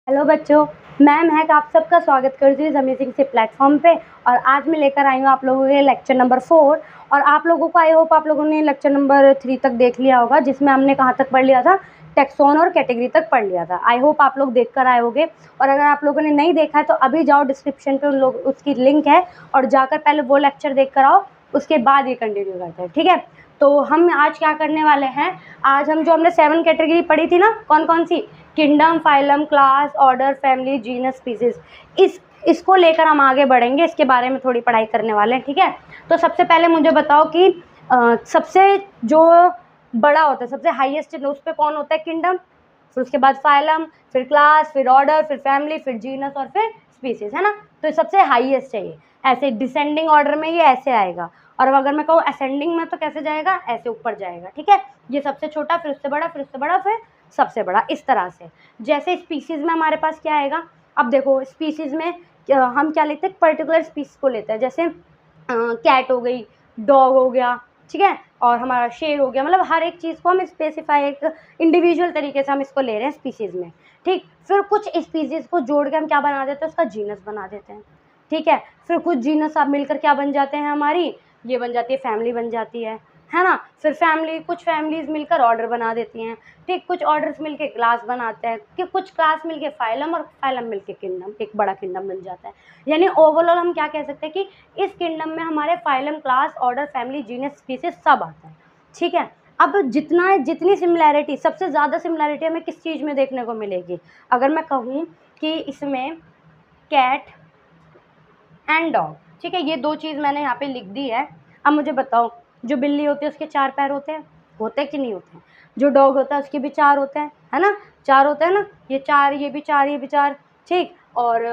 Hello बच्चों, मैं महक आप सबका स्वागत करती हूँ इस अमेजिंग से प्लेटफॉर्म पे। और आज मैं लेकर आई हूँ आप लोगों के लेक्चर नंबर 4। और आप लोगों को आई होप आप लोगों ने लेक्चर नंबर 3 तक देख लिया होगा, जिसमें हमने कहाँ तक पढ़ लिया था, टेक्सोन और कैटेगरी तक पढ़ लिया था। आई होप आप लोग देख कर आए होंगे। और अगर आप लोगों ने नहीं देखा है तो अभी जाओ, डिस्क्रिप्शन पे उन लोग उसकी लिंक है और जाकर पहले वो लेक्चर देख कर आओ, उसके बाद ये कंटिन्यू करते हैं। ठीक है, तो हम आज क्या करने वाले हैं, आज हम जो हमने 7 कैटेगरी पढ़ी थी ना, कौन कौन सी, kingdom, phylum, class, order, family, genus, species, इसको लेकर हम आगे बढ़ेंगे, इसके बारे में थोड़ी पढ़ाई करने वाले हैं। ठीक है, तो सबसे पहले मुझे बताओ कि सबसे जो बड़ा होता है, सबसे हाईएस्ट उस पर कौन होता है, किंगडम, फिर उसके बाद फाइलम, फिर क्लास, फिर ऑर्डर, फिर फैमिली, फिर जीनस और फिर स्पीसीज, है ना। तो सबसे हाईएस्ट है ये, ऐसे डिसेंडिंग ऑर्डर में ये ऐसे आएगा। और अगर मैं कहूँ असेंडिंग में तो कैसे जाएगा, ऐसे ऊपर जाएगा। ठीक है, ये सबसे छोटा, फिर उससे बड़ा, फिर उससे बड़ा, फिर सबसे बड़ा, इस तरह से। जैसे स्पीसीज में हमारे पास क्या आएगा, अब देखो स्पीसीज में हम क्या लेते हैं, पर्टिकुलर स्पीसीज को लेते हैं। जैसे कैट हो गई, डॉग हो गया, ठीक है, और हमारा शेर हो गया, मतलब हर एक चीज़ को हम स्पेसिफाई एक इंडिविजुअल तरीके से हम इसको ले रहे हैं स्पीसीज में। ठीक, फिर कुछ स्पीसीज को जोड़ के हम क्या बना देते हैं, उसका जीनस बना देते हैं। ठीक है, फिर कुछ जीनस आप मिलकर क्या बन जाते हैं, हमारी ये बन जाती है फैमिली, बन जाती है ना। फिर फैमिली, कुछ फैमिलीज मिलकर ऑर्डर बना देती हैं। ठीक, कुछ ऑर्डर्स मिलके क्लास बनाते हैं, कि कुछ क्लास मिलके फाइलम, और फाइलम मिलके किंगडम, एक बड़ा किंगडम बन जाता है। यानी ओवरऑल हम क्या कह सकते हैं कि इस किंगडम में हमारे phylum, class, order, family, genus, species सब आता है। ठीक है, अब जितनी सिमिलैरिटी, सबसे ज़्यादा सिमिलैरिटी हमें किस चीज़ में देखने को मिलेगी, अगर मैं कहूँ कि इसमें कैट एंड डॉग, ठीक है, ये दो चीज़ मैंने यहाँ पे लिख दी है। अब मुझे बताओ, जो बिल्ली होती है उसके 4 पैर होते हैं कि नहीं होते हैं, जो डॉग होता है उसके भी 4 होते हैं, है ना, 4 होते हैं ना, ये 4, ये भी 4, ये भी 4। ठीक, और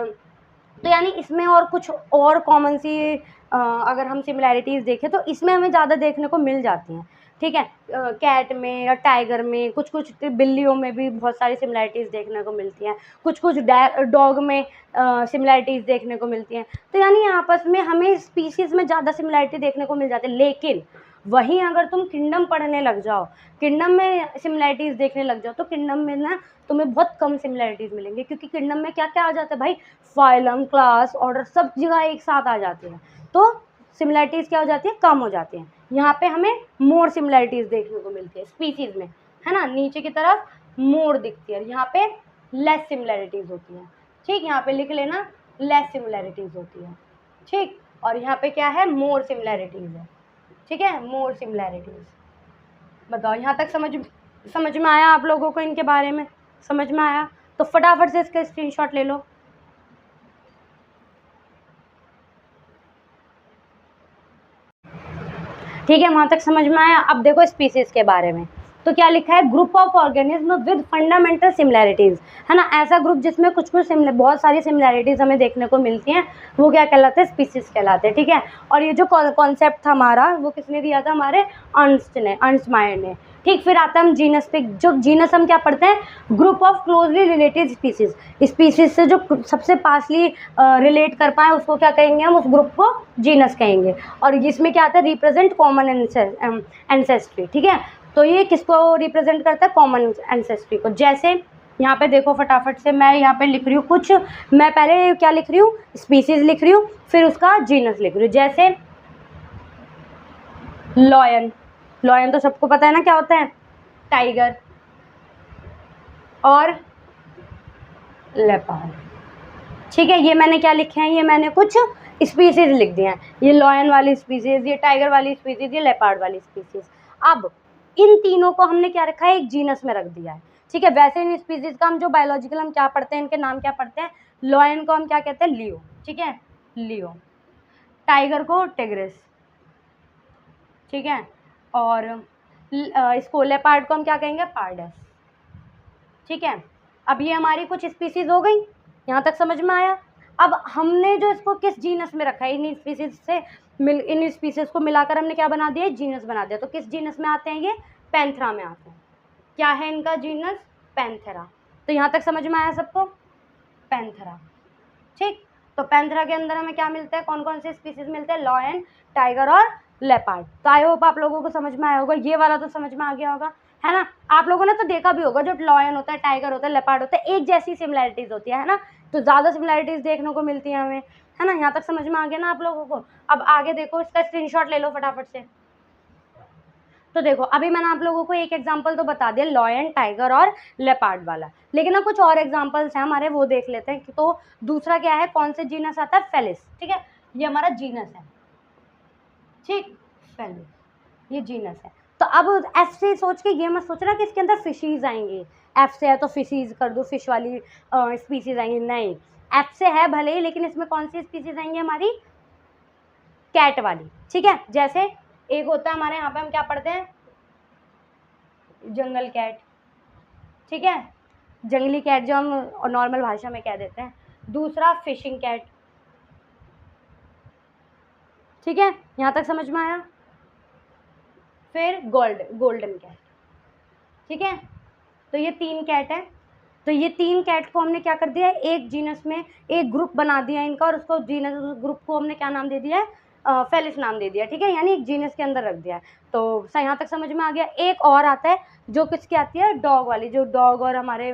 तो यानी इसमें और कुछ और कॉमन सी अगर हम सिमिलैरिटीज़ देखें तो इसमें हमें ज़्यादा देखने को मिल जाती हैं। ठीक है, कैट में या टाइगर में, कुछ कुछ बिल्लियों में भी बहुत सारी सिमिलैरिटीज़ देखने को मिलती हैं, कुछ कुछ डॉग में सिमिलैरिटीज़ देखने को मिलती हैं। तो यानी आपस में हमें स्पीशीज़ में ज़्यादा सिमिलैरिटी देखने को मिल जाती है। लेकिन वहीं अगर तुम किंगडम पढ़ने लग जाओ, किंगडम में सिमिलैरिटीज़ देखने लग जाओ, तो किंगडम में ना तुम्हें बहुत कम सिमिलैरिटीज़ मिलेंगी, क्योंकि किंगडम में क्या क्या आ जाता है भाई, फाइलम, क्लास, ऑर्डर, सब जगह एक साथ आ जाते हैं। तो सिमिलैरिटीज़ क्या हो जाती है, कम हो जाती हैं। यहाँ पे हमें मोर सिमिलैरिटीज़ देखने को मिलती है स्पीसीज़ में, है ना, नीचे की तरफ मोर दिखती है, यहाँ पे लेस सिमिलैरिटीज़ होती हैं। ठीक, यहाँ पे लिख लेना, लेस सिमिलैरिटीज़ होती है। ठीक, और यहाँ पे क्या है, मोर सिमिलैरिटीज़ है। ठीक है, मोर सिमिलैरिटीज़। बताओ यहाँ तक समझ में आया आप लोगों को, इनके बारे में समझ में आया? तो फटाफट से इसका स्क्रीनशॉट ले लो। ठीक है, वहाँ तक समझ में आया। अब देखो स्पीसीज के बारे में, तो क्या लिखा है, group of organism with fundamental similarities, है ना, ऐसा ग्रुप जिसमें कुछ बहुत सारी सिमिलैरिटीज़ हमें देखने को मिलती हैं, वो क्या कहलाते हैं, स्पीसीज कहलाते हैं। ठीक है, और ये जो कॉन्सेप्ट था हमारा, वो किसने दिया था, हमारे अर्नस्ट मायर ने। ठीक, फिर आता है हम जीनस पे। जो जीनस हम क्या पढ़ते हैं, group of closely related species से जो सबसे पासली रिलेट कर पाए उसको क्या कहेंगे, हम उस ग्रुप को जीनस कहेंगे। और इसमें क्या आता है, रिप्रेजेंट कॉमन एंसेस्ट्री। ठीक है, तो ये किसको रिप्रेजेंट करता है, कॉमन एंसेस्ट्री को। जैसे यहाँ पे देखो फटाफट से, मैं यहाँ पे लिख रही हूँ कुछ, मैं पहले क्या लिख रही हूँ, स्पीसीज लिख रही हूँ, फिर उसका जीनस लिख रही हूँ। जैसे लॉयन तो सबको पता है ना क्या होता है, टाइगर और लेपर्ड। ठीक है, ये मैंने क्या लिखे हैं, ये मैंने कुछ स्पीसीज लिख दिए हैं, ये लॉयन वाली स्पीसीज, ये टाइगर वाली स्पीसीज, ये लेपर्ड वाली स्पीसीज। अब इन तीनों को हमने क्या रखा है, एक जीनस में रख दिया है। ठीक है, वैसे इन स्पीसीज का हम जो बायोलॉजिकल हम क्या पढ़ते हैं, इनके नाम क्या पढ़ते हैं, लॉयन को हम क्या कहते हैं, लियो। ठीक है, लियो। टाइगर को टिग्रिस। ठीक है, और इसको लेपर्ड को हम क्या कहेंगे, पार्डस। ठीक है, अब ये हमारी कुछ स्पीसीज हो गई, यहाँ तक समझ में आया। अब हमने जो इसको किस जीनस में रखा है, इन स्पीसीज को मिलाकर हमने क्या बना दिया, जीनस बना दिया। तो किस जीनस में आते हैं ये, पैंथेरा में आते हैं। क्या है इनका जीनस, पैंथेरा। तो यहाँ तक समझ में आया सबको, पैंथेरा। ठीक, तो पैंथेरा के अंदर हमें क्या मिलता है, कौन कौन से स्पीसीज मिलते हैं, लॉयन, टाइगर और लेपर्ड। तो आई होप आप लोगों को समझ में आया होगा, ये वाला तो समझ में आ गया होगा, है ना। आप लोगों ने तो देखा भी होगा, जो लॉयन होता है, टाइगर होता है, लेपर्ड होता है, एक जैसी सिमिलैरिटीज होती है ना, तो ज़्यादा सिमिलैरिटीज देखने को मिलती है हमें, है ना। यहाँ तक समझ में आ गया ना आप लोगों को। अब आगे देखो, इसका स्क्रीनशॉट ले लो फटाफट से। तो देखो, अभी मैंने आप लोगों को एक एग्जांपल तो बता दिया, लॉयन, टाइगर और लेपर्ड वाला, लेकिन ना कुछ और एग्जांपल्स हैं हमारे, वो देख लेते हैं। तो दूसरा क्या है, कौन से जीनस आता है, फेलिस, ठीक है, ये हमारा जीनस है, ठीक, फेलिस, ये जीनस है। तो अब एफ से सोच के ये मत सोचना कि इसके अंदर फिशीज आएंगी, एफ से है तो फिशीज कर दो, फिश वाली स्पीसीज आएंगी, नहीं, एफ से है भले ही, लेकिन इसमें कौन सी स्पीसीज आएंगी हमारी, कैट वाली, ठीक है। जैसे एक होता है हमारे यहाँ पे, हम क्या पढ़ते हैं, जंगल कैट, ठीक है, जंगली कैट जो हम नॉर्मल भाषा में कह देते हैं। दूसरा फिशिंग कैट, ठीक है, यहाँ तक समझ में आया। फिर गोल्डन कैट, ठीक है। तो ये 3 कैट है। तो ये 3 कैट को हमने क्या कर दिया है, एक जीनस में एक ग्रुप बना दिया इनका, और उसको जीनस, उस ग्रुप को हमने क्या नाम दे दिया है, फेलिस नाम दे दिया, ठीक है, यानी एक जीनस के अंदर रख दिया है। तो यहाँ तक समझ में आ गया। एक और आता है जो किसकी आती है, डॉग वाली, जो डॉग और हमारे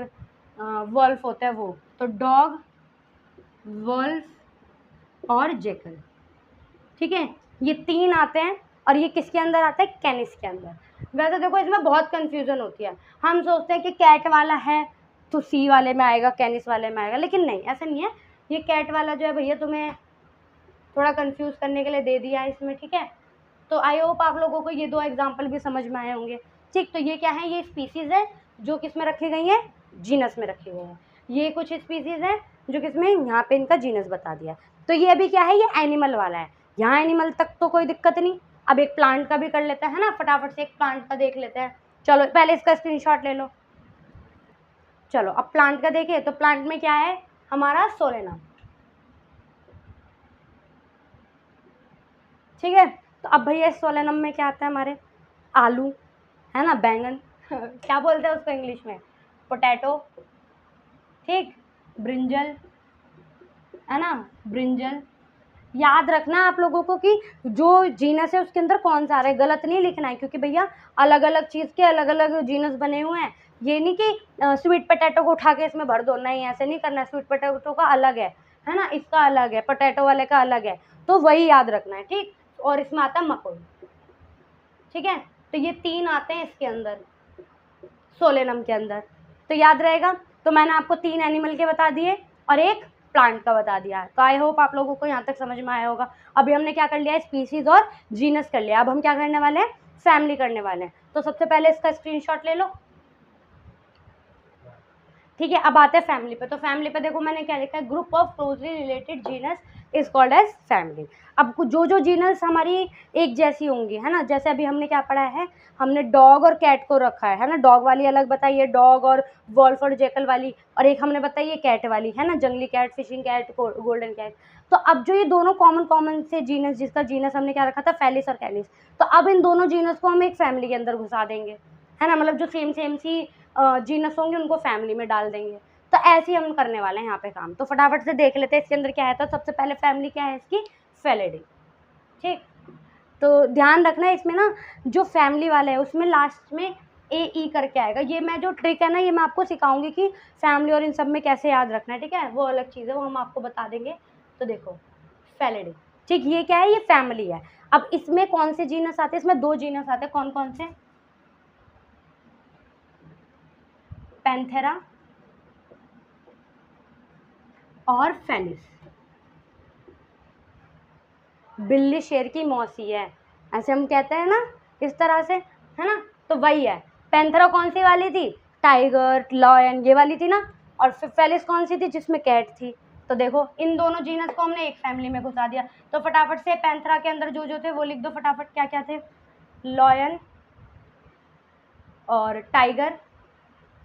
वॉल्फ होता है वो, तो डॉग, वॉल्फ और जेकल, ठीक है, ये 3 आते हैं। और ये किसके अंदर आता है, कैनिस के अंदर। वैसे देखो, इसमें बहुत कन्फ्यूज़न होती है, हम सोचते हैं कि कैट वाला है तो सी वाले में आएगा, कैनिस वाले में आएगा, लेकिन नहीं, ऐसा नहीं है। ये कैट वाला जो है भैया, तुम्हें थोड़ा कंफ्यूज करने के लिए दे दिया है इसमें, ठीक है। तो आई होप आप लोगों को ये 2 एग्जाम्पल भी समझ में आए होंगे, ठीक। तो ये क्या है, ये स्पीसीज़ है जो किस में रखी गई है, जीनस में रखी गई है। ये कुछ स्पीसीज़ है जो किसमें, यहाँ पे इनका जीनस बता दिया। तो ये अभी क्या है, ये एनिमल वाला है, यहाँ एनिमल तक तो कोई दिक्कत नहीं। अब एक प्लांट का भी कर लेते हैं ना, फटाफट से एक प्लांट का देख लेते हैं। चलो पहले इसका स्क्रीनशॉट ले लो। चलो अब प्लांट का देखिए, तो प्लांट में क्या है हमारा, सोलेनम, ठीक है। तो अब भैया इस सोलेनम में क्या आता है हमारे, आलू, है ना, बैंगन क्या बोलते हैं उसको इंग्लिश में, पोटैटो, ठीक, ब्रिंजल, है ना, ब्रिंजल। याद रखना आप लोगों को कि जो जीनस है उसके अंदर कौन सा आ रहा है, गलत नहीं लिखना है, क्योंकि भैया अलग अलग चीज़ के अलग अलग जीनस बने हुए हैं। ये नहीं कि स्वीट पोटैटो को उठा के इसमें भर दो, नहीं, ऐसे नहीं करना। स्वीट पोटैटो का अलग है ना, इसका अलग है, पोटैटो वाले का अलग है, तो वही याद रखना है, ठीक। और इसमें आता है मकोई, ठीक है। तो ये 3 आते हैं इसके अंदर, सोलेनम के अंदर, तो याद रहेगा। तो मैंने आपको 3 एनिमल के बता दिए और एक प्लांट का बता दिया। तो आई होप आप लोगों को यहाँ तक समझ में आया होगा। अभी हमने क्या कर लिया है, स्पीसीज और जीनस कर लिया। अब हम क्या करने वाले हैं, फैमिली करने वाले हैं। तो सबसे पहले इसका स्क्रीनशॉट ले लो, ठीक है। अब आते हैं फैमिली पे। तो फैमिली पे देखो मैंने क्या लिखा है, group of closely related genus is called as family. अब जो जो जीनस हमारी एक जैसी होंगी, है ना, जैसे अभी हमने क्या पढ़ा है, हमने डॉग और कैट को रखा है ना, डॉग वाली अलग बताई है, डॉग और वॉल्फ और जेकल वाली, और एक हमने बताई है कैट वाली, है ना, जंगली cat, fishing cat, golden cat. तो अब जो ये दोनों कॉमन से जीनस, जिसका जीनस हमने क्या रखा था, फेलिस और कैनिस, तो अब इन दोनों जीनस को हम एक फैमिली के अंदर घुसा देंगे, है ना, मतलब जो सेम सी जीनस होंगे उनको फैमिली में डाल देंगे। तो ऐसे ही हम करने वाले हैं यहाँ पे काम। तो फटाफट से देख लेते हैं इसके अंदर क्या है। तो सबसे पहले फैमिली क्या है इसकी, फेलिडी, ठीक। तो ध्यान रखना इसमें ना, जो फैमिली वाला है उसमें लास्ट में AE करके आएगा। ये मैं जो ट्रिक है ना, ये मैं आपको सिखाऊंगी कि फैमिली और इन सब में कैसे याद रखना है, ठीक है, वो अलग चीज़ है, वो हम आपको बता देंगे। तो देखो फेलिडी, ठीक, ये क्या है, ये फैमिली है। अब इसमें कौन से जीनस आते हैं, इसमें 2 जीनस आते हैं, कौन कौन से, पैंथेरा और फेलिस। बिल्ली शेर की मौसी है, ऐसे हम कहते हैं ना, इस तरह से, है ना। तो वही है, पैंथेरा कौन सी वाली थी, टाइगर, लॉयन, ये वाली थी ना, और फेलिस कौन सी थी, जिसमें कैट थी। तो देखो इन दोनों जीनस को हमने एक फैमिली में घुसा दिया। तो फटाफट से पैंथेरा के अंदर जो जो थे वो लिख दो फटाफट, क्या क्या थे, लॉयन और टाइगर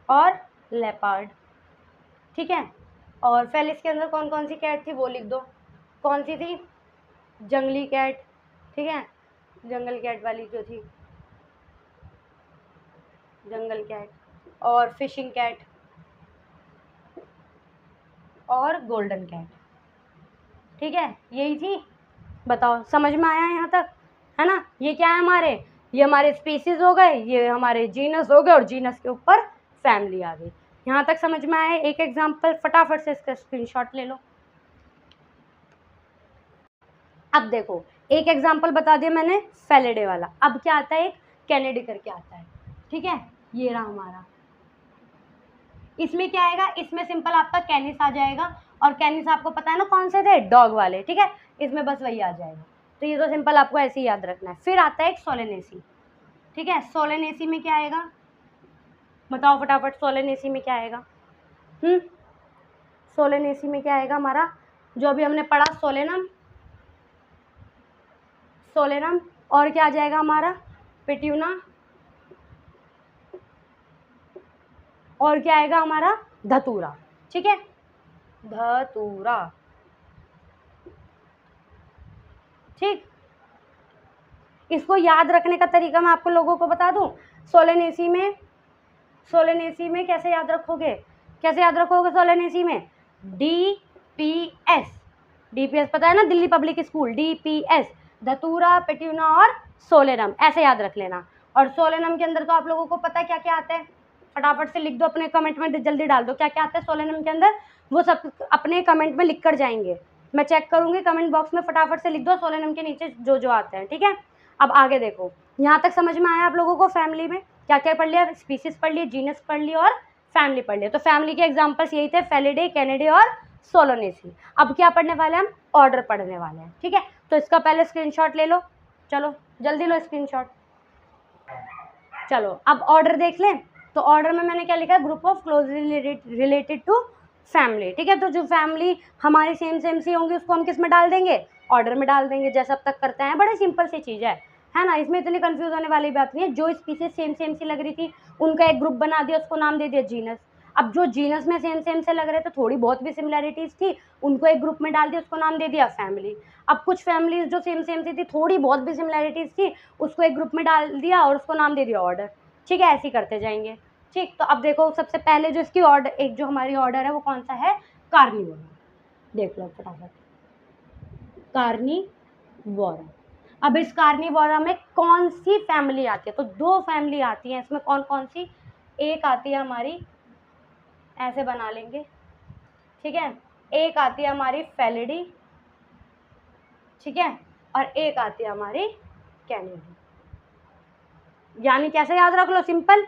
और लेपर्ड, ठीक है। और फेलिस के अंदर कौन कौन सी कैट थी वो लिख दो, कौन सी थी, जंगली कैट, ठीक है, जंगल कैट वाली जो थी, जंगल कैट, और फिशिंग कैट और गोल्डन कैट, ठीक है, यही थी। बताओ समझ में आया यहाँ तक, है ना। ये क्या है हमारे ये हमारे स्पीसीज हो गए, ये हमारे जीनस हो गए, और जीनस के ऊपर फैमिली आ गई। यहाँ तक समझ में आया? एक एग्जाम्पल फटाफट से इसका स्क्रीनशॉट ले लो। अब देखो, एक एग्जाम्पल बता दिया मैंने फेलिडे वाला। अब क्या आता है? एक कैनिडी करके आता है, ठीक है, ये रहा हमारा। इसमें क्या आएगा? इसमें सिंपल आपका कैनिस आ जाएगा, और कैनिस आपको पता है ना कौन से थे? डॉग वाले, ठीक है, इसमें बस वही आ जाएगा। तो ये तो सिंपल आपको ऐसे ही याद रखना है। फिर आता है एक सोलेनेसी, ठीक है। सोलेनेसी में क्या आएगा? बताओ फटाफट, सोलेनेसी में क्या आएगा? सोलेनेसी में क्या आएगा हमारा? जो अभी हमने पढ़ा, सोलेनम, सोलेनम, और क्या आ जाएगा हमारा? पिट्यूना, और क्या आएगा हमारा? धतूरा, ठीक है, धतूरा, ठीक। इसको याद रखने का तरीका मैं आपको लोगों को बता दूं। सोलेनेसी में कैसे याद रखोगे? सोलेनेसी में DPS, DPS पता है ना, दिल्ली पब्लिक स्कूल, DPS, धतूरा, पेट्यूना और सोलेनम, ऐसे याद रख लेना। और सोलेनम के अंदर तो आप लोगों को पता है क्या क्या आता है? फटाफट से लिख दो, अपने कमेंट में जल्दी डाल दो क्या क्या आता है सोलेनम के अंदर। वो सब अपने कमेंट में लिख कर जाएंगे, मैं चेक करूंगी कमेंट बॉक्स में। फटाफट से लिख दो सोलेनम के नीचे जो जो आते हैं, ठीक है। अब आगे देखो, यहाँ तक समझ में आया आप लोगों को? फैमिली में क्या क्या पढ़ लिया? स्पीसीज पढ़ लिया, जीनस पढ़ लिया और फैमिली पढ़ लिया। तो फैमिली के एग्जाम्पल्स यही थे, फेलिडे, कैनिडे और सोलोनेसी। अब क्या पढ़ने वाले हैं हम? ऑर्डर पढ़ने वाले हैं, ठीक है। तो इसका पहले स्क्रीनशॉट ले लो, चलो जल्दी लो स्क्रीनशॉट। चलो अब ऑर्डर देख लें। तो ऑर्डर में मैंने क्या लिखा है? Group of closely related to family, ठीक है। तो जो फैमिली हमारी सेम सी होंगी उसको हम किस में डाल देंगे? ऑर्डर में डाल देंगे, जैसा अब तक करते हैं। बड़ी सिंपल सी चीज़ है ना, इसमें इतनी कंफ्यूज होने वाली बात नहीं है। जो स्पीसीज सेम सी लग रही थी उनका एक ग्रुप बना दिया, उसको नाम दे दिया जीनस। अब जो जीनस में सेम से लग रहे थे, थोड़ी बहुत भी सिमिलैरिटीज थी, उनको एक ग्रुप में डाल दिया, उसको नाम दे दिया फैमिली। अब कुछ फैमिलीज जो सेम सी थी, थोड़ी बहुत भी सिमिलैरिटीज थी, उसको एक ग्रुप में डाल दिया और उसको नाम दे दिया ऑर्डर, ठीक है। ऐसे ही करते जाएंगे, ठीक। तो अब देखो, सबसे पहले जो इसकी ऑर्डर, एक जो हमारी ऑर्डर है वो कौन सा है? कार्निवोरा। देख लो फटाफट, कार्निवोरा। अब इस कार्निवोरा में कौन सी फैमिली आती है? तो दो फैमिली आती है इसमें। कौन कौन सी? एक आती है हमारी, ऐसे बना लेंगे, ठीक है, एक आती है हमारी फेलिडी, ठीक है, और एक आती है हमारी कैनिडी। यानी कैसे याद रख लो? सिंपल,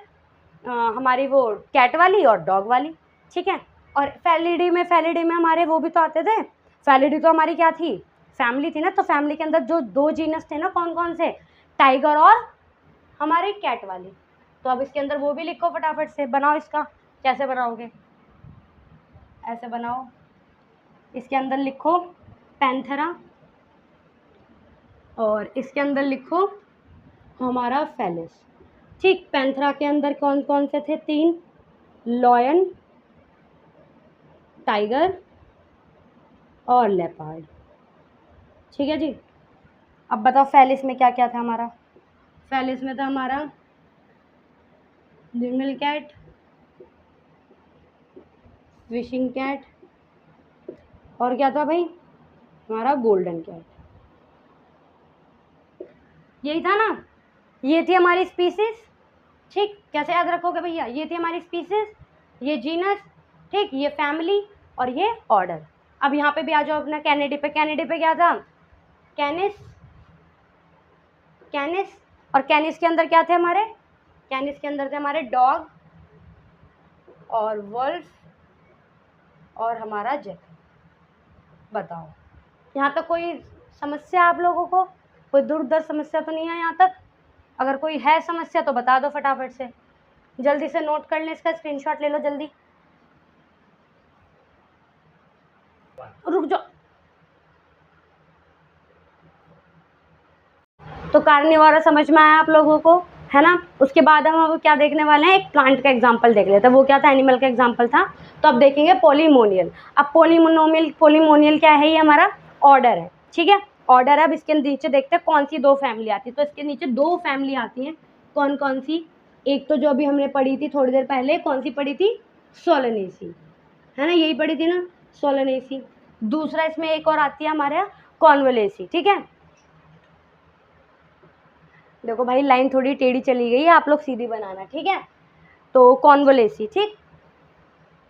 हमारी वो कैट वाली और डॉग वाली, ठीक है। और फेलिडी में हमारे वो भी तो आते थे। फेलिडी तो हमारी क्या थी? फैमिली थी ना। तो फैमिली के अंदर जो दो जीनस थे ना, कौन कौन से? टाइगर और हमारी कैट वाली। तो अब इसके अंदर वो भी लिखो फटाफट से। बनाओ इसका, कैसे बनाओगे? ऐसे बनाओ, इसके अंदर लिखो पैंथेरा, और इसके अंदर लिखो हमारा फेलिस, ठीक। पैंथेरा के अंदर कौन कौन से थे? 3, लॉयन, टाइगर और लेपर्ड, ठीक है जी। अब बताओ फेलिस में क्या क्या था हमारा? फेलिस में था हमारा जंगल कैट, फिशिंग कैट, और क्या था भाई? हमारा गोल्डन कैट। यही था ना, ये थी हमारी स्पीसीज, ठीक। कैसे याद रखोगे भैया? ये थी हमारी स्पीसीज, ये जीनस, ठीक, ये फैमिली और ये ऑर्डर। अब यहाँ पे भी आ जाओ अपना कैनिडी पे। कैनिडी पे क्या था? कैनिस, और कैनिस के अंदर क्या थे हमारे? कैनिस के अंदर थे हमारे डॉग और वुल्फ और हमारा जेक। बताओ, यहाँ तक कोई समस्या आप लोगों को? कोई दुर्धर समस्या तो नहीं है यहाँ तक? अगर कोई है समस्या तो बता दो फटाफट से, जल्दी से नोट कर लें, इसका स्क्रीनशॉट ले लो जल्दी। रुक जाओ। तो कार्निवोरा समझ में आया आप लोगों को, है ना। उसके बाद हम अब क्या देखने वाले हैं? एक प्लांट का एग्जांपल देख लेते हैं। वो क्या था? एनिमल का एग्जांपल था। तो अब देखेंगे पॉलीमोनियल। अब पॉलीमोनियल क्या है? ये हमारा ऑर्डर है, ठीक है, ऑर्डर है। अब इसके नीचे देखते हैं कौन सी दो फैमिली आती है। तो इसके नीचे दो फैमिली आती हैं। कौन कौन सी? एक तो जो अभी हमने पढ़ी थी थोड़ी देर पहले, कौन सी पढ़ी थी? सोलेनेसी, है ना, यही पढ़ी थी ना, सोलेनेसी। दूसरा इसमें एक और आती है हमारे यहाँ, कॉन्वोलेसी, ठीक है। देखो भाई लाइन थोड़ी टेढ़ी चली गई है, आप लोग सीधी बनाना, ठीक है। तो कॉन्वोलेसी, ठीक,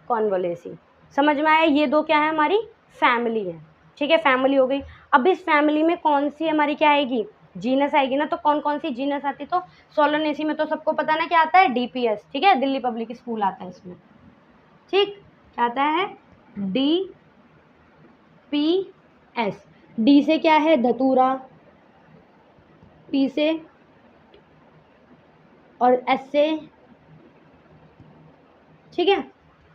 कॉन्वोलेसी समझ में आया। ये दो क्या है, हमारी फैमिली है, ठीक है, फैमिली हो गई। अब इस फैमिली में कौन सी हमारी क्या आएगी, जीनस आएगी ना। तो कौन कौन सी जीनस आती है, तो सोलोनेसी में तो सबको पता ना क्या आता है, डीपीएस, ठीक है, दिल्ली पब्लिक स्कूल आता है इसमें, ठीक, क्या आता है, डी पी एस। डी से क्या है, धतूरा, पी से और एस से, ठीक है,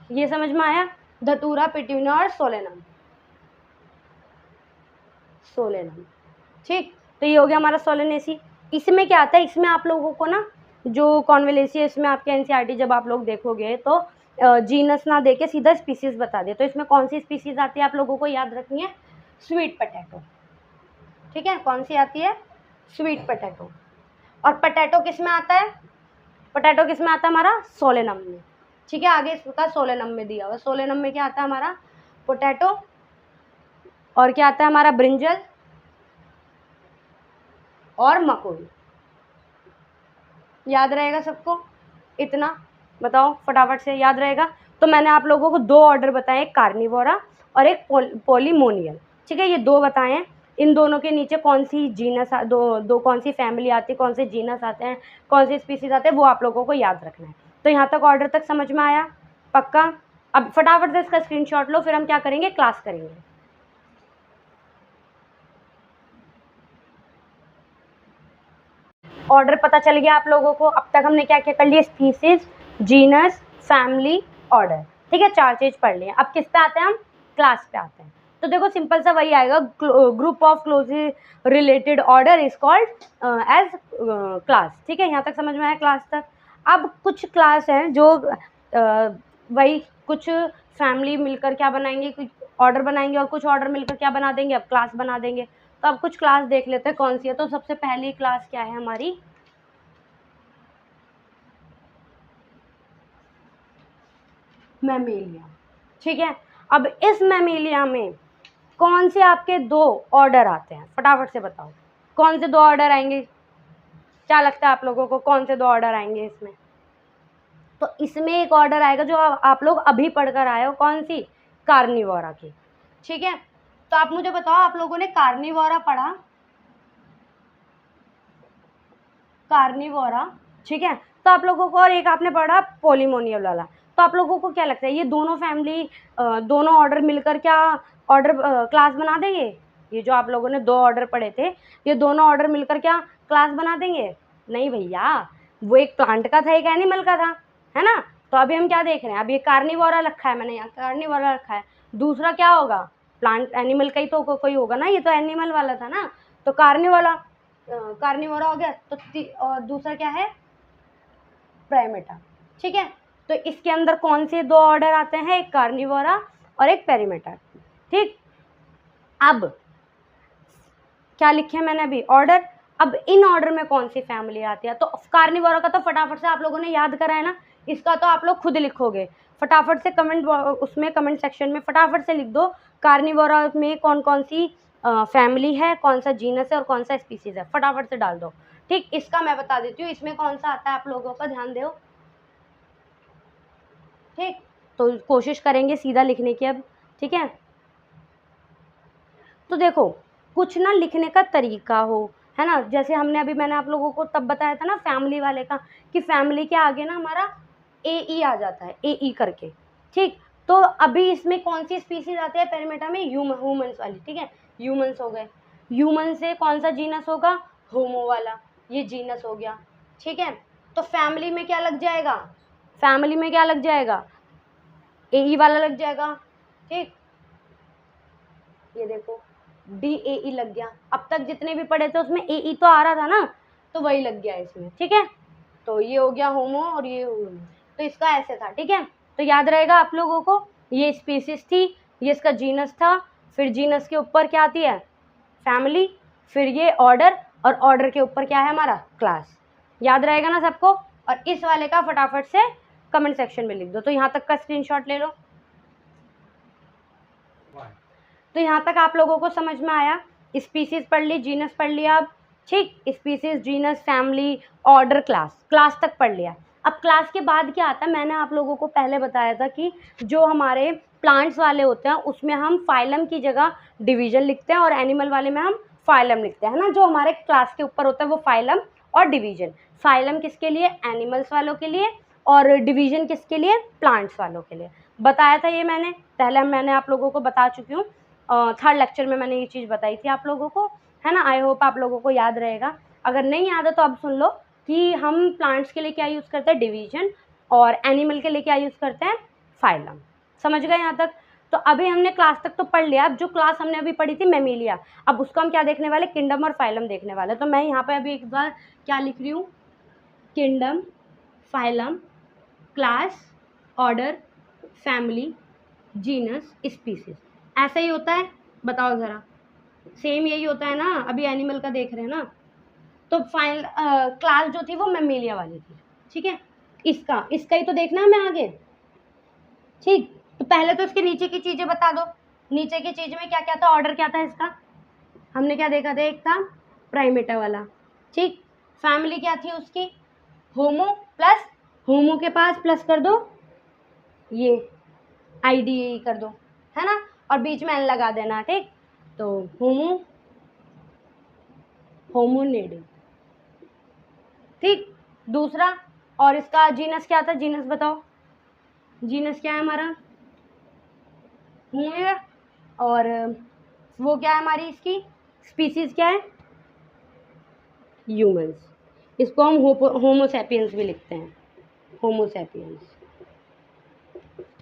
ये समझ में आया, धतूरा, पिट्यूना और सोलेनम, सोलेनम, ठीक। तो ये हो गया हमारा सोलेनेसी। इसमें क्या आता है, इसमें आप लोगों को ना जो कॉन्वोलेसी है इसमें आपके एनसीईआरटी जब आप लोग देखोगे तो जीनस ना देके सीधा स्पीसीज बता दे। तो इसमें कौन सी स्पीसीज आती है आप लोगों को याद रखनी है, स्वीट पोटैटो, ठीक है, कौन सी आती है, स्वीट पोटैटो। और पोटैटो किस में आता है, पोटैटो किस में आता है हमारा, सोलेनम में, ठीक है। आगे इसका सोलेनम में दिया हुआ, सोलेनम में क्या आता है हमारा, पोटैटो, और क्या आता है हमारा, ब्रिंजल और मकोई। याद रहेगा सबको इतना, बताओ फटाफट से याद रहेगा। तो मैंने आप लोगों को दो ऑर्डर बताए, एक कार्निवोरा और एक पोलीमोनियल, ठीक है, ये दो बताए हैं। इन दोनों के नीचे कौन सी जीनस दो कौन सी फैमिली आती है, कौन से जीनस आते हैं, कौन सी स्पीसीज आते हैं, वो आप लोगों को याद रखना है। तो यहाँ तक ऑर्डर तक समझ में आया, पक्का। अब फटाफट से इसका स्क्रीनशॉट लो, फिर हम क्या करेंगे, क्लास करेंगे। ऑर्डर पता चल गया आप लोगों को। अब तक हमने क्या क्या कर लिया, स्पीसीज, जीनस, फैमिली, ऑर्डर, ठीक है, चार चीज पढ़ लिए। अब किस पे आते हैं हम, क्लास पे आते हैं। तो देखो सिंपल सा वही आएगा, group of closely related order is called as class, ठीक है, यहाँ तक समझ में आया क्लास तक। अब कुछ क्लास हैं जो वही कुछ फैमिली मिलकर क्या बनाएंगे, कुछ ऑर्डर बनाएंगे, और कुछ ऑर्डर मिलकर क्या बना देंगे, अब क्लास बना देंगे। तो अब कुछ क्लास देख लेते हैं कौन सी है। तो सबसे पहली क्लास क्या है हमारी, मैमेलिया, ठीक है। अब इस मैमेलिया में कौन से आपके दो ऑर्डर आते हैं, फटाफट से बताओ कौन से दो ऑर्डर आएंगे, क्या लगता है आप लोगों को कौन से दो ऑर्डर आएंगे इसमें। तो इसमें एक ऑर्डर आएगा जो आप लोग अभी पढ़कर आए हो, कौन सी, कार्निवोरा की, ठीक है। तो आप मुझे बताओ, आप लोगों ने कार्निवोरा पढ़ा, कार्निवोरा, ठीक है। तो आप लोगों को, और एक आपने पढ़ा पोलीमोनियल वाला। तो आप लोगों को क्या लगता है, ये दोनों फैमिली दोनों ऑर्डर मिलकर क्या ऑर्डर क्लास बना देंगे, ये जो आप लोगों ने दो ऑर्डर पढ़े थे, ये दोनों ऑर्डर मिलकर क्या क्लास बना देंगे, नहीं भैया, वो एक प्लांट का था, एक एनिमल का था, है ना। तो अभी हम क्या देख रहे हैं, अब ये कार्निवोरा रखा है, मैंने यहाँ कार्निवोरा रखा है, दूसरा क्या होगा, प्लांट, एनिमल का ही तो कोई होगा ना, ये तो एनिमल वाला था ना। तो कार्निवोरा हो गया। तो और दूसरा क्या है, प्राइमेटा, ठीक है। तो इसके अंदर कौन से दो ऑर्डर आते हैं, एक कार्निवोरा और एक पेरीमेटा, ठीक। अब क्या लिखे मैंने अभी, ऑर्डर। अब इन ऑर्डर में कौन सी फैमिली आती है, तो कार्निवोरा का तो फटाफट से आप लोगों ने याद करा है ना, इसका तो आप लोग खुद लिखोगे फटाफट से, कमेंट उसमें कमेंट सेक्शन में फटाफट से लिख दो कार्निवोरा में कौन कौन सी फैमिली है, कौन सा जीनस है और कौन सा स्पीसीज है, फटाफट से डाल दो, ठीक। इसका मैं बता देती हूँ, इसमें कौन सा आता है आप लोगों का ध्यान दो, ठीक। तो कोशिश करेंगे सीधा लिखने की अब, ठीक है। तो देखो कुछ ना लिखने का तरीका हो, है ना, जैसे हमने अभी मैंने आप लोगों को तब बताया था ना फैमिली वाले का, कि फैमिली के आगे ना हमारा ए ई आ जाता है, ए ई करके, ठीक। तो अभी इसमें कौन सी स्पीसीज आती है पेरीमेटा में, ह्यूमंस वाली, ठीक है, ह्यूमंस हो गए। ह्यूमन से कौन सा जीनस होगा, होमो वाला, ये जीनस हो गया, ठीक है। तो फैमिली में क्या लग जाएगा, फैमिली में क्या लग जाएगा, ए ई वाला लग जाएगा, ठीक। ये देखो डी ए ई लग गया, अब तक जितने भी पढ़े थे उसमें ए ई तो आ रहा था ना, तो वही लग गया इसमें, ठीक है। तो ये हो गया होमो और ये होमो, तो इसका ऐसे था, ठीक है। तो याद रहेगा आप लोगों को, ये स्पीसीज थी, ये इसका जीनस था, फिर जीनस के ऊपर क्या आती है, फैमिली, फिर ये ऑर्डर, और ऑर्डर के ऊपर क्या है हमारा, क्लास। याद रहेगा ना सबको। और इस वाले का फटाफट से कमेंट सेक्शन में लिख दो। तो यहाँ तक का स्क्रीनशॉट ले लो। तो यहाँ तक आप लोगों को समझ में आया, स्पीसीज पढ़ ली, जीनस पढ़ लिया, अब ठीक, species, genus, family, order, class, class तक पढ़ लिया। अब क्लास के बाद क्या आता है, मैंने आप लोगों को पहले बताया था कि जो हमारे प्लांट्स वाले होते हैं उसमें हम फाइलम की जगह डिवीजन लिखते हैं और एनिमल वाले में हम फाइलम लिखते हैं, है ना। जो हमारे क्लास के ऊपर होता है वो फाइलम और डिवीजन। फाइलम किसके लिए, एनिमल्स वालों के लिए, और डिवीजन किसके लिए, प्लांट्स वालों के लिए। बताया था ये मैंने आप लोगों को बता चुकी हूँ, थर्ड लेक्चर में मैंने ये चीज़ बताई थी आप लोगों को, है ना। आई होप आप लोगों को याद रहेगा। अगर नहीं याद है तो अब सुन लो कि हम प्लांट्स के लिए क्या यूज़ करते हैं, डिवीजन, और एनिमल के लिए क्या यूज़ करते हैं, फाइलम। समझ गए यहाँ तक। तो अभी हमने क्लास तक तो पढ़ लिया। अब जो क्लास हमने अभी पढ़ी थी मैमेलिया, अब उसको हम क्या देखने वाले, किंगडम और फाइलम देखने वाले। तो मैं यहाँ पे अभी एक बार क्या लिख रही हूँ, kingdom, phylum, class, order, family, genus, species. ऐसा ही होता है, बताओ ज़रा। सेम यही होता है ना, अभी एनिमल का देख रहे हैं ना। तो क्लास जो थी वो मैमेलिया वाली थी, ठीक है। इसका ही तो देखना है हमें आगे, ठीक। तो पहले तो इसके नीचे की चीज़ें बता दो। नीचे की चीज़ में क्या क्या था, ऑर्डर क्या था इसका, हमने क्या देखा था, एक था प्राइमेटा वाला, ठीक। फैमिली क्या थी उसकी, होमो, प्लस होमो के पास प्लस कर दो ये आईडीए कर दो, है ना, और बीच में एन लगा देना, ठीक। तो होमोनिड, ठीक। दूसरा, और इसका जीनस क्या था, जीनस बताओ, जीनस क्या है हमारा, है। और वो क्या है हमारी, इसकी स्पीसीज क्या है, ह्यूमंस। इसको हम होमोसैपियंस भी लिखते हैं, होमोसैपियंस,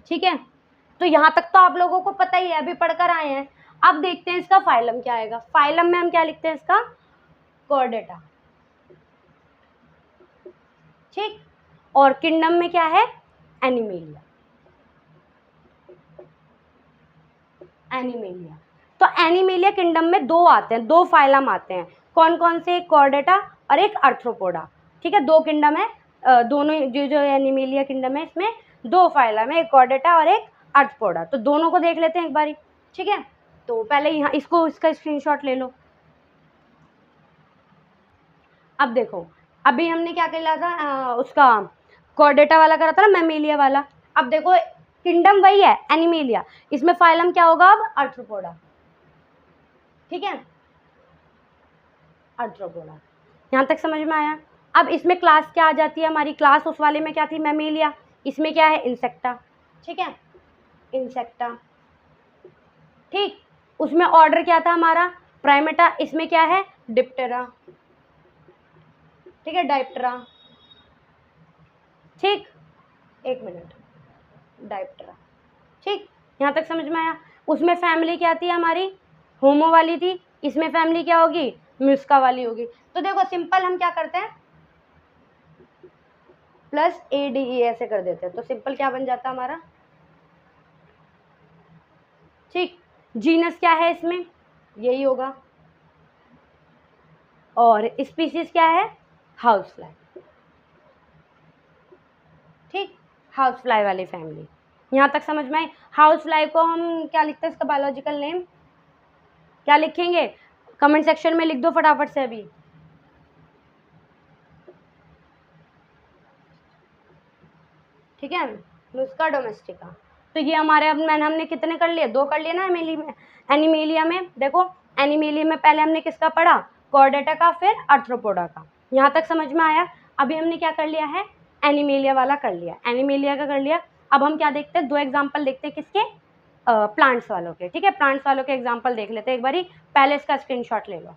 ठीक है। तो यहाँ तक तो आप लोगों को पता ही है, अभी पढ़कर आए हैं। अब देखते हैं इसका फाइलम क्या आएगा। फाइलम में हम क्या लिखते हैं, इसका कॉर्डेटा, ठीक। और किंगडम में क्या है, एनिमेलिया, एनिमेलिया। तो एनिमेलिया किंगडम में दो आते हैं, दो फाइलम आते हैं। कौन कौन से, एक कॉर्डेटा और एक आर्थ्रोपोडा, ठीक है। दो किंगडम है, दोनों जो एनिमेलिया किंगडम है इसमें दो फाइलम है, एक कॉर्डेटा और एक आर्थ्रोपोडा। तो दोनों को देख लेते हैं एक बारी, ठीक है। तो पहले यहाँ इसका स्क्रीनशॉट ले लो। अब देखो, अभी हमने क्या कर था, उसका कॉर्डेटा वाला करा था ना, मैमेलिया वाला। अब देखो किंगडम वही है, एनिमेलिया, इसमें फाइलम क्या होगा अब, आर्थ्रोपोडा, ठीक है, आर्थ्रोपोडा। यहाँ तक समझ में आया। अब इसमें क्लास क्या आ जाती है हमारी, क्लास उस वाले में क्या थी, मैमेलिया, इसमें क्या है, इंसेक्टा, ठीक है, इंसेक्टा, ठीक। उसमें ऑर्डर क्या था हमारा, प्राइमेटा, इसमें क्या है, डिप्टेरा, ठीक है, डाइप्टेरा, ठीक। एक मिनट, डाइप्टेरा, ठीक। यहाँ तक समझ में आया। उसमें फैमिली क्या थी हमारी, होमो वाली थी, इसमें फैमिली क्या होगी, म्यूस्का वाली होगी। तो देखो सिंपल हम क्या करते हैं, प्लस ADE ऐसे कर देते हैं, तो सिंपल क्या बन जाता हमारा, ठीक। जीनस क्या है इसमें, यही होगा, और स्पीसीज क्या है, हाउस फ्लाई, ठीक, हाउस फ्लाई वाली फैमिली। यहाँ तक समझ में आई। हाउस फ्लाई को हम क्या लिखते हैं, इसका बायोलॉजिकल नेम क्या लिखेंगे, कमेंट सेक्शन में लिख दो फटाफट से अभी। ठीक है, मुस्का डोमेस्टिका। तो ये हमारे अब हमने कितने कर लिए, दो कर लिए ना एनिमेलिया में। देखो एनिमेलिया में पहले हमने किसका पढ़ा, कॉर्डेटा का, फिर आर्थ्रोपोडा का। यहाँ तक समझ में आया। अभी हमने क्या कर लिया है, एनिमेलिया वाला कर लिया, एनिमेलिया का कर लिया। अब हम क्या देखते हैं, दो एग्जाम्पल देखते हैं, किसके, प्लांट्स वालों के, ठीक है। प्लांट्स वालों के एग्जाम्पल देख लेते हैं एक बारी, पहले इसका स्क्रीनशॉट ले लो।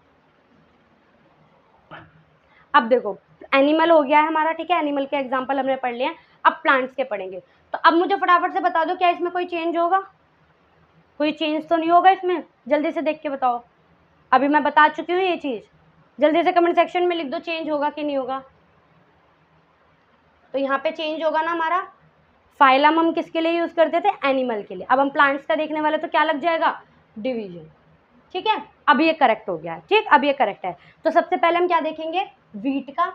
अब देखो एनिमल हो गया है हमारा, ठीक है, एनिमल के एग्जाम्पल हमने पढ़ लिए हैं। अब प्लांट्स के पढ़ेंगे। तो अब मुझे फटाफट से बता दो, क्या इसमें कोई चेंज होगा, कोई चेंज तो नहीं होगा इसमें, जल्दी से देख के बताओ। अभी मैं बता चुकी हूँ ये चीज़, जल्दी से कमेंट सेक्शन में लिख दो चेंज होगा कि नहीं होगा। तो यहाँ पे चेंज होगा ना हमारा, फाइलम हम किसके लिए यूज़ करते थे, एनिमल के लिए। अब हम प्लांट्स का देखने वाले, तो क्या लग जाएगा, डिवीजन, ठीक है। अब ये करेक्ट हो गया है, ठीक, अब ये करेक्ट है। तो सबसे पहले हम क्या देखेंगे, व्हीट का,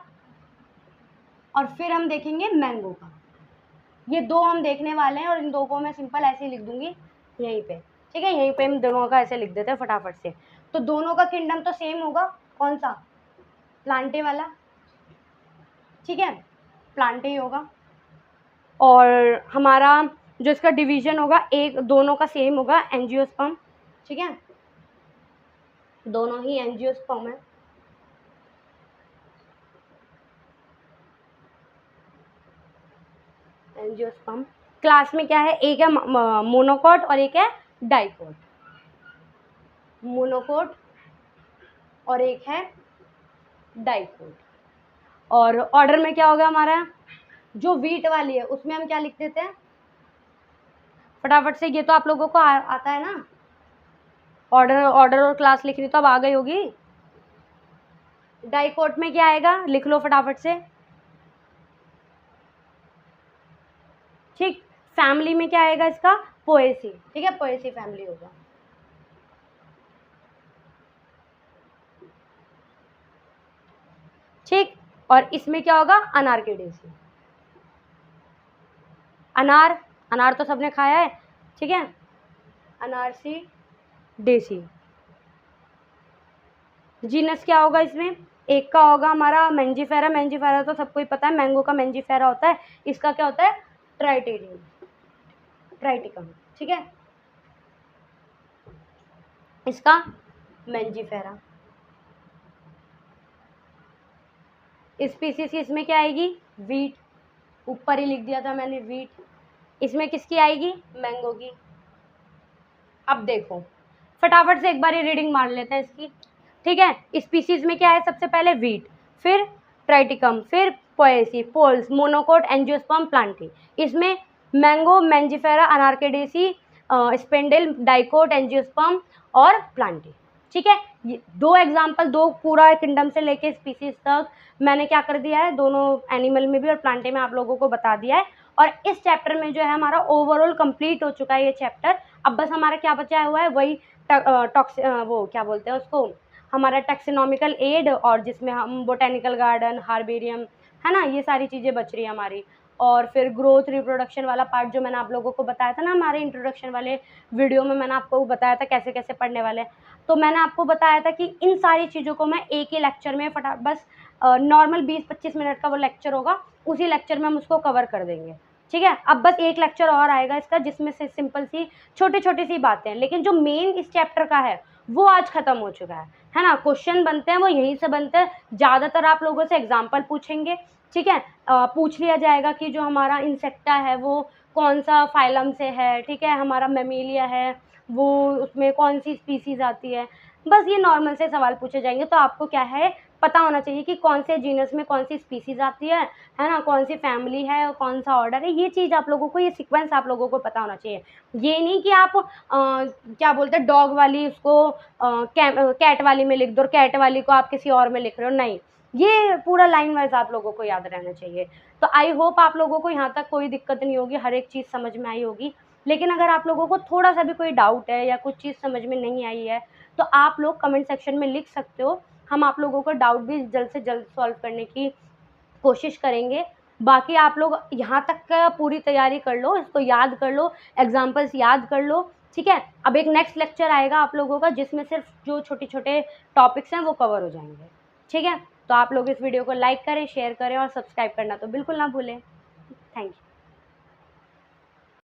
और फिर हम देखेंगे मैंगो का। ये दो हम देखने वाले हैं, और इन दो को मैं सिंपल ऐसे ही लिख दूंगी यहीं पे, ठीक है। यहीं पे हम दोनों का ऐसे लिख देते हैं फटाफट से। तो दोनों का किंगडम तो सेम होगा, कौन सा, प्लांटे वाला, ठीक है, प्लांटे ही होगा। और हमारा जो इसका डिवीजन होगा, एक दोनों का सेम होगा, एंजियोस्पर्म, ठीक है, दोनों ही एंजियोस्पर्म है। एंजियोस्पर्म क्लास में क्या है, एक है मोनोकॉट और एक है डाइकोट। मोनोकोट और एक है डाइकोट। और ऑर्डर में क्या होगा हमारा, जो वीट वाली है उसमें हम क्या लिख देते हैं फटाफट से, ये तो आप लोगों को आता है ना, ऑर्डर और क्लास लिखनी तो अब आ गई होगी। डाइकोट में क्या आएगा, लिख लो फटाफट से, ठीक। फैमिली में क्या आएगा इसका, पोएसी, ठीक है, पोएसी फैमिली होगा। ठीक, और इसमें क्या होगा, अनारकेडेसी। अनार तो सबने खाया है, ठीक है, अनारसी डेसी। जीनस क्या होगा इसमें, एक का होगा हमारा मेंजीफेरा। मेंजीफेरा तो सबको ही पता है, मैंगो का मेंजीफेरा होता है। इसका क्या होता है, ट्राइटेरियम, ट्राइटिकम, ठीक है, इसका मेंजीफेरा। स्पीसीज की इसमें क्या आएगी, वीट, ऊपर ही लिख दिया था मैंने वीट। इसमें किसकी आएगी, मैंगो की। अब देखो फटाफट से एक बार रीडिंग मार लेते हैं इसकी, ठीक है। स्पीसीज में क्या है, सबसे पहले वीट, फिर ट्राइटिकम, फिर poaceae, poales, monocot, angiosperm, plantae. इसमें mango, mangifera, anacardiaceae, sapindales, dicot, angiosperm और प्लांटी, ठीक है। ये दो एग्जाम्पल, दो पूरा किंगडम से लेके स्पीसीज तक मैंने क्या कर दिया है, दोनों एनिमल में भी और प्लांटे में आप लोगों को बता दिया है। और इस चैप्टर में जो है हमारा ओवरऑल कंप्लीट हो चुका है ये चैप्टर। अब बस हमारा क्या बचा हुआ है, वही वो क्या बोलते हैं उसको, हमारा टैक्सोनॉमिकल एड, और जिसमें हम बोटेनिकल गार्डन, हार्बेरियम, है ना, ये सारी चीज़ें बच रही है हमारी। और फिर ग्रोथ रिप्रोडक्शन वाला पार्ट जो मैंने आप लोगों को बताया था ना, हमारे इंट्रोडक्शन वाले वीडियो में मैंने आपको बताया था कैसे कैसे पढ़ने वाले हैं। तो मैंने आपको बताया था कि इन सारी चीज़ों को मैं एक ही लेक्चर में बस नॉर्मल 20-25 मिनट का वो लेक्चर होगा, उसी लेक्चर में हम उसको कवर कर देंगे, ठीक है। अब बस एक लेक्चर और आएगा इसका, जिसमें से सिंपल सी छोटी छोटी सी बातें हैं, लेकिन जो मेन इस चैप्टर का है वो आज खत्म हो चुका है ना। क्वेश्चन बनते हैं वो यहीं से बनते हैं, ज़्यादातर आप लोगों से एग्जाम्पल पूछेंगे, ठीक है। पूछ लिया जाएगा कि जो हमारा इंसेक्टा है वो कौन सा फाइलम से है, ठीक है, हमारा मेमेलिया है वो उसमें कौन सी स्पीसीज आती है, बस ये नॉर्मल से सवाल पूछे जाएंगे। तो आपको क्या है, पता होना चाहिए कि कौन से जीनस में कौन सी स्पीसीज आती है ना, कौन सी फैमिली है और कौन सा ऑर्डर है, ये चीज़ आप लोगों को, ये सीक्वेंस आप लोगों को पता होना चाहिए। ये नहीं कि आप क्या बोलते हैं, डॉग वाली उसको कैट वाली में लिख दो और कैट वाली को आप किसी और में लिख रहे हो, नहीं, ये पूरा लाइन वाइज आप लोगों को याद रहना चाहिए। तो आई होप आप लोगों को यहाँ तक कोई दिक्कत नहीं होगी, हर एक चीज़ समझ में आई होगी। लेकिन अगर आप लोगों को थोड़ा सा भी कोई डाउट है या कुछ चीज़ समझ में नहीं आई है तो आप लोग कमेंट सेक्शन में लिख सकते हो, हम आप लोगों को डाउट भी जल्द से जल्द सॉल्व करने की कोशिश करेंगे। बाकी आप लोग यहाँ तक का पूरी तैयारी कर लो, इसको याद कर लो, एग्जाम्पल्स याद कर लो, ठीक है। अब एक नेक्स्ट लेक्चर आएगा आप लोगों का जिसमें सिर्फ जो छोटे छोटे टॉपिक्स हैं वो कवर हो जाएंगे, ठीक है। तो आप लोग इस वीडियो को लाइक करें, शेयर करें और सब्सक्राइब करना तो बिल्कुल ना भूलें। Thank you.